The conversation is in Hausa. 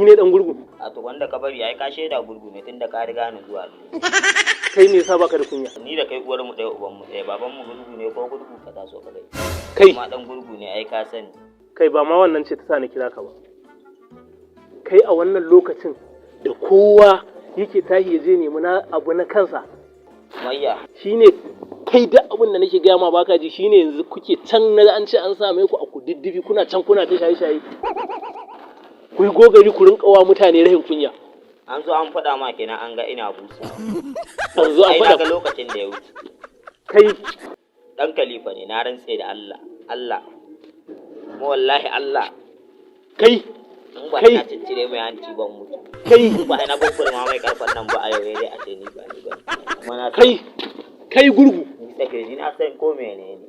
Ni ne dan gurgu. A to wanda ka bari ai ka shaida gurgu ne tunda ka riga ni zuwa. Kai ne sa baka da kunya. Ni da kai uwar mu ɗaya uban mu ɗaya, baban mu gurgu ne ko gurgu ka taso ka gai. Kai ma dan gurgu ne ai ka sani. Kai ba ma wannan ce ta sa ni kira ka ba. Kai a wannan lokacin da kowa yake tashi ya je nemi na abu na kansa. Mayya. Shine kai da abin da nake gaya ma baka ji shine yanzu kuke can na an ce an same ku a kududdufi kuna can kuna ta shaye-shaye. Ku yi gogari ku rinka wa mutane rahin kunya. An zo an faɗa ma kenan an ga ina busa. An zo an faɗa. Ai ga lokacin da ya wuce. Kai dan Khalifa ne na rantse da Allah. Mu wallahi Allah. Kai in ba na ciccire mai hanci ban mutu. Kai ba na gurgur ma mai karfan nan ba a yau dai a ce ni ba ni ba. Kai gurgu. Ni take ji na san ko menene.